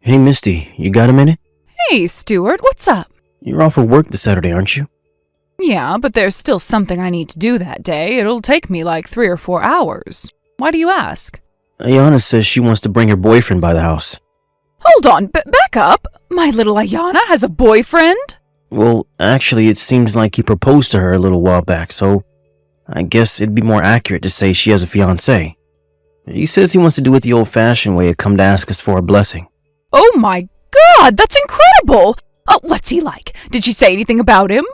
Hey, Misty, you got a minute? Hey, Stuart, what's up? You're off of work this Saturday, aren't you? Yeah, but there's still something I need to do that day. It'll take me like 3 or 4 hours. Why do you ask? Ayana says she wants to bring her boyfriend by the house. Hold on, back up. My little Ayana has a boyfriend? Well, actually, it seems like he proposed to her a little while back, so I guess it'd be more accurate to say she has a fiancé. He says he wants to do it the old-fashioned way and come to ask us for a blessing. Oh my God, that's incredible! What's he like? Did she say anything about him?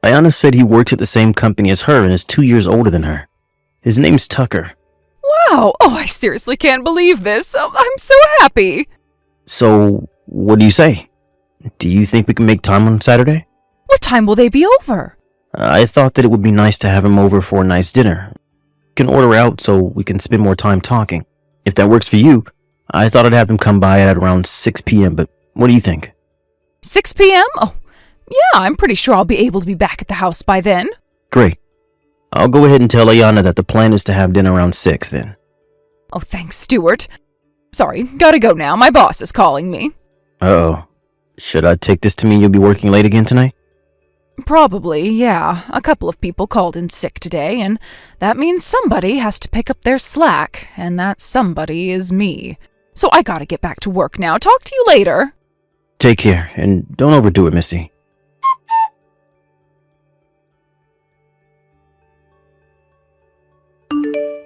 Ayana said he works at the same company as her and is 2 years older than her. His name's Tucker. Wow, I seriously can't believe this. I'm so happy. So, what do you say? Do you think we can make time on Saturday? What time will they be over? I thought that it would be nice to have him over for a nice dinner. We can order out so we can spend more time talking. If that works for you, I thought I'd have them come by at around 6 p.m., but what do you think? 6 p.m.? Oh, yeah, I'm pretty sure I'll be able to be back at the house by then. Great. I'll go ahead and tell Ayana that the plan is to have dinner around 6 then. Oh, thanks, Stuart. Sorry, gotta go now. My boss is calling me. Uh-oh. Should I take this to mean you'll be working late again tonight? Probably, yeah. A couple of people called in sick today, and that means somebody has to pick up their slack, and that somebody is me. So I gotta get back to work now. Talk to you later. Take care, and don't overdo it, Misty.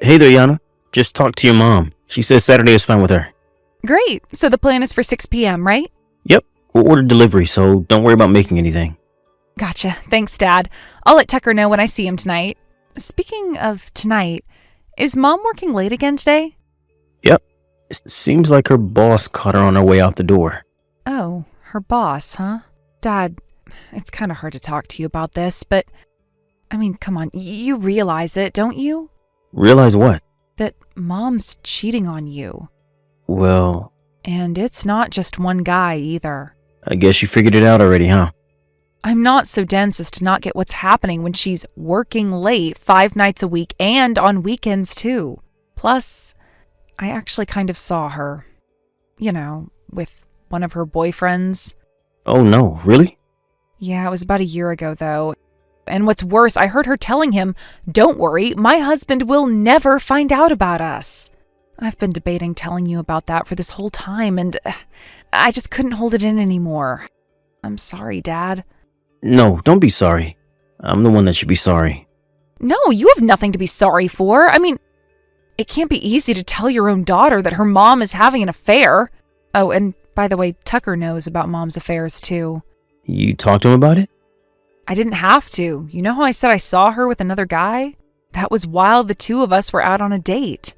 Hey there, Yana. Just talked to your mom. She says Saturday is fine with her. Great. So the plan is for 6 p.m., right? Yep. We'll order delivery, so don't worry about making anything. Gotcha. Thanks, Dad. I'll let Tucker know when I see him tonight. Speaking of tonight, is Mom working late again today? Yep. Seems like her boss caught her on her way out the door. Oh, her boss, huh? Dad, it's kind of hard to talk to you about this, but, I mean, come on, you realize it, don't you? Realize what? That Mom's cheating on you. Well... And it's not just one guy, either. I guess you figured it out already, huh? I'm not so dense as to not get what's happening when she's working late 5 nights a week and on weekends, too. Plus, I actually kind of saw her. You know, with one of her boyfriends. Oh no, really? Yeah, it was about a year ago, though. And what's worse, I heard her telling him, "Don't worry, my husband will never find out about us." I've been debating telling you about that for this whole time, and I just couldn't hold it in anymore. I'm sorry, Dad. No, don't be sorry. I'm the one that should be sorry. No, you have nothing to be sorry for. I mean, it can't be easy to tell your own daughter that her mom is having an affair. Oh, and by the way, Tucker knows about Mom's affairs, too. You talked to him about it? I didn't have to. You know how I said I saw her with another guy? That was while the two of us were out on a date.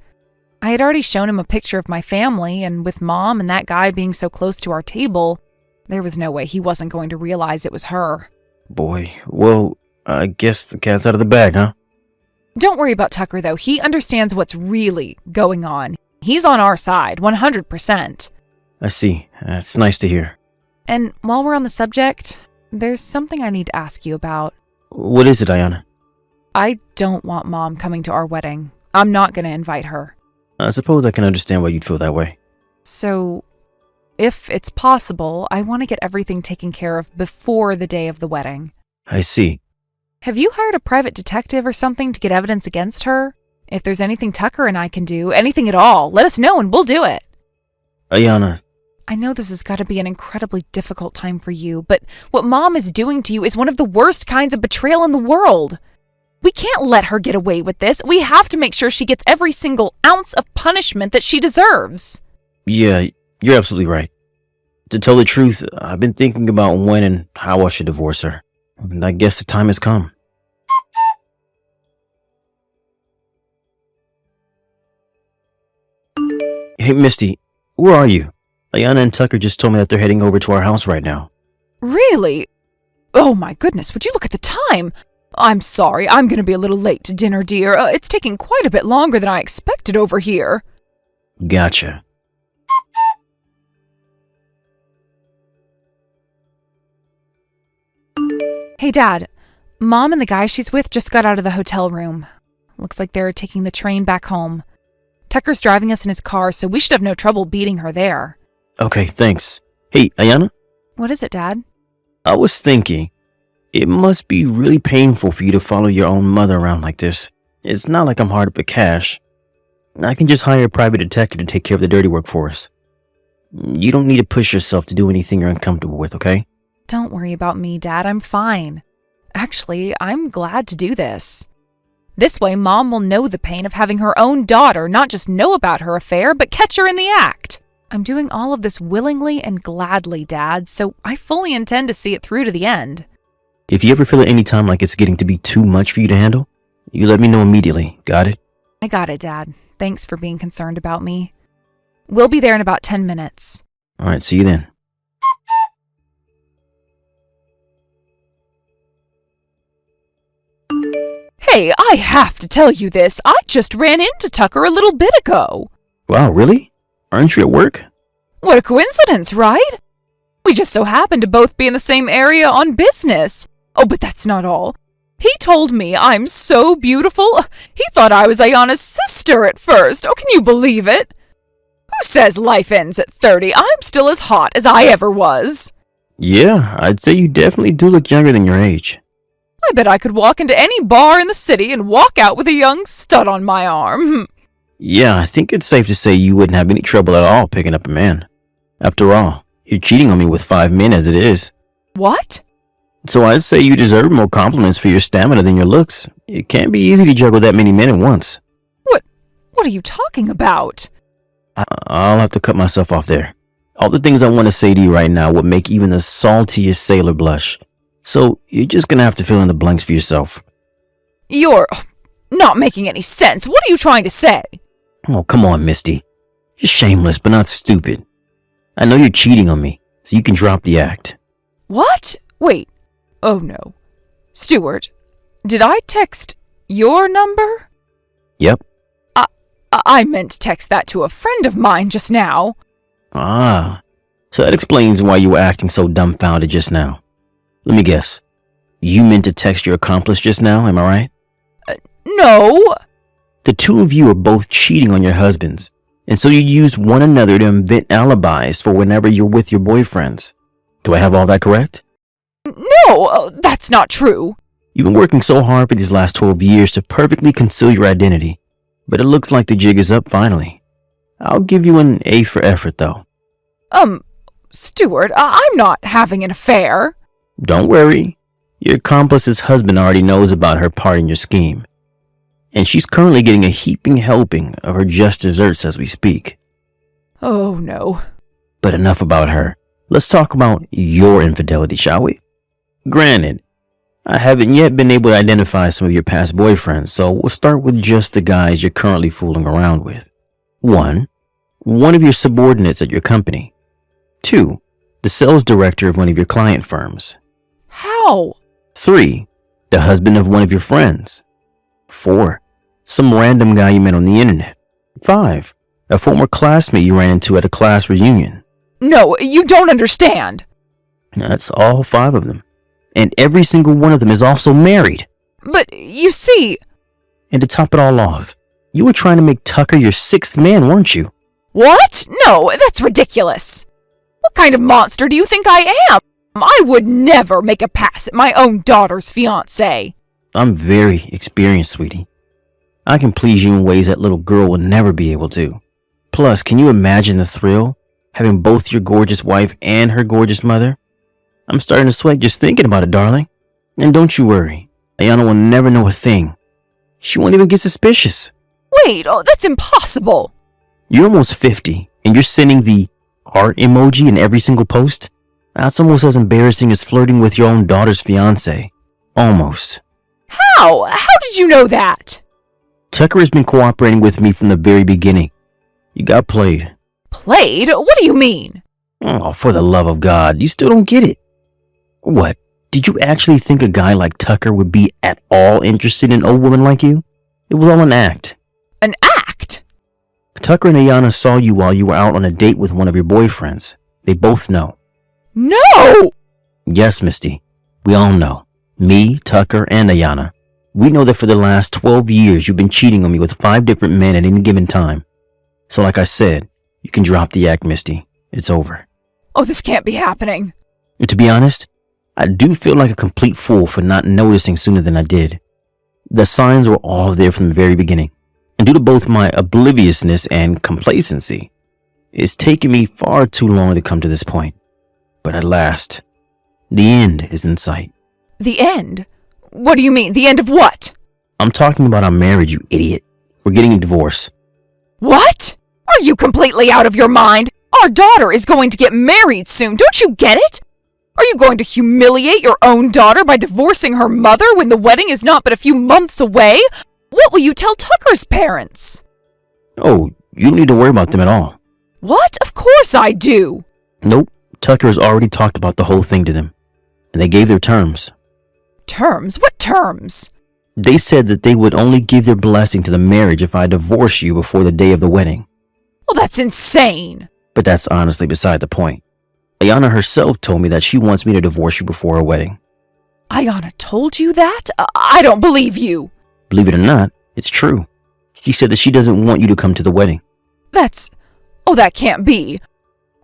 I had already shown him a picture of my family, and with Mom and that guy being so close to our table, there was no way he wasn't going to realize it was her. Boy, well, I guess the cat's out of the bag, huh? Don't worry about Tucker, though. He understands what's really going on. He's on our side, 100%. I see. That's nice to hear. And while we're on the subject, there's something I need to ask you about. What is it, Ayana? I don't want Mom coming to our wedding. I'm not going to invite her. I suppose I can understand why you'd feel that way. So, if it's possible, I want to get everything taken care of before the day of the wedding. I see. Have you hired a private detective or something to get evidence against her? If there's anything Tucker and I can do, anything at all, let us know and we'll do it. Ayana. I know this has got to be an incredibly difficult time for you, but what Mom is doing to you is one of the worst kinds of betrayal in the world. We can't let her get away with this. We have to make sure she gets every single ounce of punishment that she deserves. Yeah, you're absolutely right. To tell the truth, I've been thinking about when and how I should divorce her. And I guess the time has come. Hey, Misty, where are you? Ayana and Tucker just told me that they're heading over to our house right now. Really? Oh my goodness, would you look at the time? I'm sorry, I'm going to be a little late to dinner, dear. It's taking quite a bit longer than I expected over here. Gotcha. Hey, Dad. Mom and the guy she's with just got out of the hotel room. Looks like they're taking the train back home. Tucker's driving us in his car, so we should have no trouble beating her there. Okay, thanks. Hey, Ayana, What is it, Dad? I was thinking, it must be really painful for you to follow your own mother around like this. It's not like I'm hard up for cash. I can just hire a private detective to take care of the dirty work for us. You don't need to push yourself to do anything you're uncomfortable with, okay? Don't worry about me, Dad. I'm fine. Actually, I'm glad to do this. This way, Mom will know the pain of having her own daughter not just know about her affair, but catch her in the act. I'm doing all of this willingly and gladly, Dad, so I fully intend to see it through to the end. If you ever feel at any time like it's getting to be too much for you to handle, you let me know immediately, got it? I got it, Dad. Thanks for being concerned about me. We'll be there in about 10 minutes. Alright, see you then. Hey, I have to tell you this. I just ran into Tucker a little bit ago. Wow, really? Aren't you at work? What a coincidence, right? We just so happened to both be in the same area on business. Oh, but that's not all. He told me I'm so beautiful. He thought I was Ayana's sister at first. Oh, can you believe it? Who says life ends at 30? I'm still as hot as I ever was. Yeah, I'd say you definitely do look younger than your age. I bet I could walk into any bar in the city and walk out with a young stud on my arm. Yeah, I think it's safe to say you wouldn't have any trouble at all picking up a man. After all, you're cheating on me with 5 men as it is. What? So I'd say you deserve more compliments for your stamina than your looks. It can't be easy to juggle that many men at once. What are you talking about? I'll have to cut myself off there. All the things I want to say to you right now would make even the saltiest sailor blush. So you're just gonna have to fill in the blanks for yourself. You're not making any sense. What are you trying to say? Oh, come on, Misty. You're shameless, but not stupid. I know you're cheating on me, so you can drop the act. What? Wait. Oh no. Stuart, did I text your number? Yep. I meant to text that to a friend of mine just now. Ah, so that explains why you were acting so dumbfounded just now. Let me guess. You meant to text your accomplice just now, am I right? No. The two of you are both cheating on your husbands, and so you used one another to invent alibis for whenever you're with your boyfriends. Do I have all that correct? No, that's not true. You've been working so hard for these last 12 years to perfectly conceal your identity, but it looks like the jig is up finally. I'll give you an A for effort, though. Stuart, I'm not having an affair. Don't worry. Your accomplice's husband already knows about her part in your scheme, and she's currently getting a heaping helping of her just desserts as we speak. Oh no. But enough about her. Let's talk about your infidelity, shall we? Granted, I haven't yet been able to identify some of your past boyfriends, so we'll start with just the guys you're currently fooling around with. 1. One of your subordinates at your company. 2. The sales director of one of your client firms. How? 3. The husband of one of your friends. 4. Some random guy you met on the internet. 5. A former classmate you ran into at a class reunion. No, you don't understand. That's all 5 of them. And every single one of them is also married. But you see... And to top it all off, you were trying to make Tucker your 6th man, weren't you? What? No, that's ridiculous. What kind of monster do you think I am? I would never make a pass at my own daughter's fiancé. I'm very experienced, sweetie. I can please you in ways that little girl will never be able to. Plus, can you imagine the thrill? Having both your gorgeous wife and her gorgeous mother? I'm starting to sweat just thinking about it, darling. And don't you worry, Ayana will never know a thing. She won't even get suspicious. Wait, that's impossible. You're almost 50, and you're sending the heart emoji in every single post? That's almost as embarrassing as flirting with your own daughter's fiancé. Almost. How? How did you know that? Tucker has been cooperating with me from the very beginning. You got played. Played? What do you mean? Oh, for the love of God, you still don't get it. What? Did you actually think a guy like Tucker would be at all interested in an old woman like you? It was all an act. An act? Tucker and Ayana saw you while you were out on a date with one of your boyfriends. They both know. No! Yes, Misty. We all know. Me, Tucker, and Ayana. We know that for the last 12 years you've been cheating on me with 5 different men at any given time. So like I said, you can drop the act, Misty. It's over. Oh, this can't be happening. To be honest, I do feel like a complete fool for not noticing sooner than I did. The signs were all there from the very beginning, and due to both my obliviousness and complacency, it's taken me far too long to come to this point. But at last, the end is in sight. The end? What do you mean, the end of what? I'm talking about our marriage, you idiot. We're getting a divorce. What? Are you completely out of your mind? Our daughter is going to get married soon, don't you get it? Are you going to humiliate your own daughter by divorcing her mother when the wedding is not but a few months away? What will you tell Tucker's parents? Oh, you don't need to worry about them at all. What? Of course I do. Nope, Tucker has already talked about the whole thing to them, and they gave their terms. Terms? What terms? They said that they would only give their blessing to the marriage if I divorced you before the day of the wedding. Well, that's insane. But that's honestly beside the point. Ayana herself told me that she wants me to divorce you before our wedding. Ayana told you that? I don't believe you. Believe it or not, it's true. She said that she doesn't want you to come to the wedding. Oh, that can't be.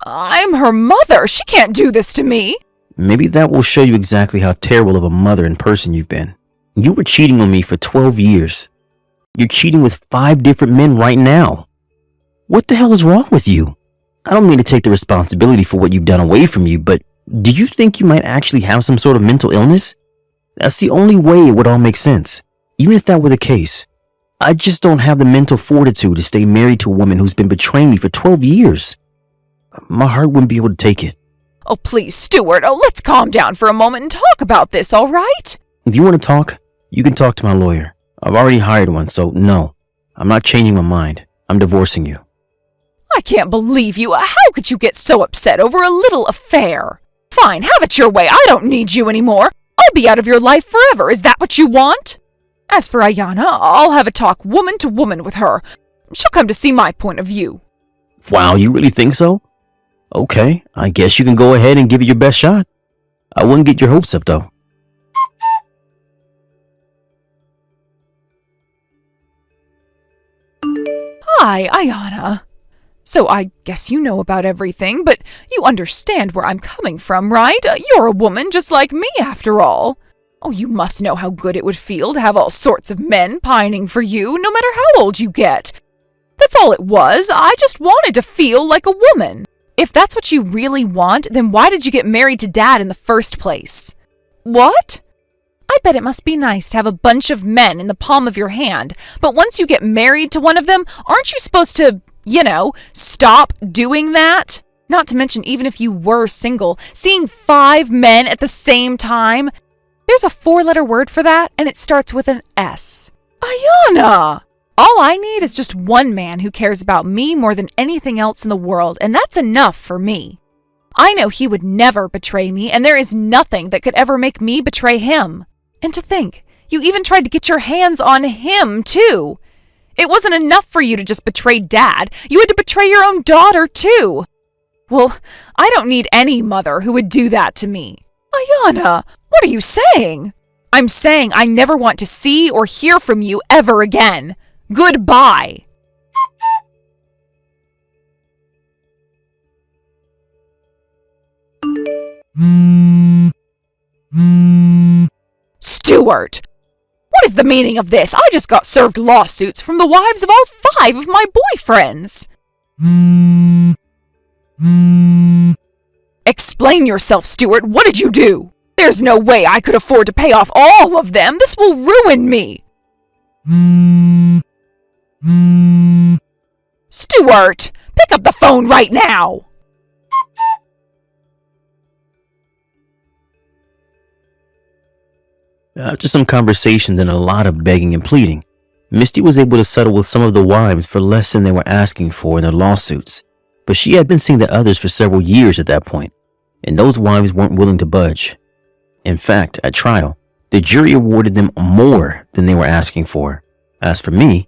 I'm her mother. She can't do this to me. Maybe that will show you exactly how terrible of a mother and person you've been. You were cheating on me for 12 years. You're cheating with 5 different men right now. What the hell is wrong with you? I don't mean to take the responsibility for what you've done away from you, but do you think you might actually have some sort of mental illness? That's the only way it would all make sense. Even if that were the case, I just don't have the mental fortitude to stay married to a woman who's been betraying me for 12 years. My heart wouldn't be able to take it. Oh, please, Stuart. Oh, let's calm down for a moment and talk about this, all right? If you want to talk, you can talk to my lawyer. I've already hired one, so no, I'm not changing my mind. I'm divorcing you. I can't believe you. How could you get so upset over a little affair? Fine, have it your way. I don't need you anymore. I'll be out of your life forever. Is that what you want? As for Ayana, I'll have a talk woman to woman with her. She'll come to see my point of view. Wow, you really think so? Okay, I guess you can go ahead and give it your best shot. I wouldn't get your hopes up, though. Hi, Ayana. So I guess you know about everything, but you understand where I'm coming from, right? You're a woman just like me, after all. Oh, you must know how good it would feel to have all sorts of men pining for you, no matter how old you get. That's all it was. I just wanted to feel like a woman. If that's what you really want, then why did you get married to Dad in the first place? What? I bet it must be nice to have a bunch of men in the palm of your hand, but once you get married to one of them, aren't you supposed to, stop doing that? Not to mention, even if you were single, seeing 5 men at the same time, there's a 4-letter word for that, and it starts with an S. Ayana! All I need is just one man who cares about me more than anything else in the world, and that's enough for me. I know he would never betray me, and there is nothing that could ever make me betray him. And to think, you even tried to get your hands on him, too. It wasn't enough for you to just betray Dad. You had to betray your own daughter, too. Well, I don't need any mother who would do that to me. Ayana, what are you saying? I'm saying I never want to see or hear from you ever again. Goodbye. Stuart! What is the meaning of this? I just got served lawsuits from the wives of all 5 of my boyfriends. Explain yourself, Stuart. What did you do? There's no way I could afford to pay off all of them. This will ruin me. Stuart, pick up the phone right now. After some conversations and a lot of begging and pleading, Misty was able to settle with some of the wives for less than they were asking for in their lawsuits. But she had been seeing the others for several years at that point, and those wives weren't willing to budge. In fact, at trial, the jury awarded them more than they were asking for. As for me,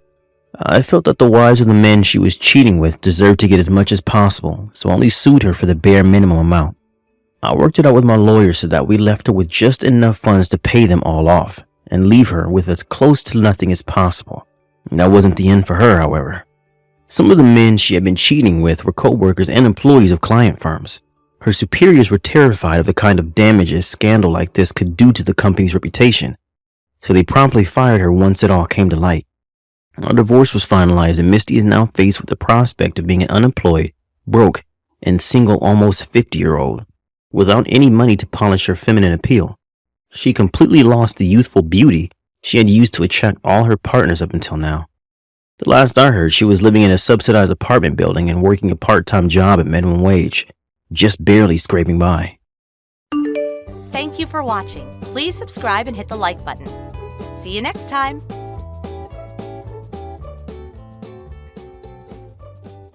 I felt that the wives of the men she was cheating with deserved to get as much as possible, so I only sued her for the bare minimum amount. I worked it out with my lawyer so that we left her with just enough funds to pay them all off and leave her with as close to nothing as possible. That wasn't the end for her, however. Some of the men she had been cheating with were co-workers and employees of client firms. Her superiors were terrified of the kind of damage a scandal like this could do to the company's reputation, so they promptly fired her once it all came to light. A divorce was finalized, and Misty is now faced with the prospect of being an unemployed, broke, and single almost 50-year-old, without any money to polish her feminine appeal. She completely lost the youthful beauty she had used to attract all her partners up until now. The last I heard, she was living in a subsidized apartment building and working a part-time job at minimum wage, just barely scraping by. Thank you for watching. Please subscribe and hit the like button. See you next time.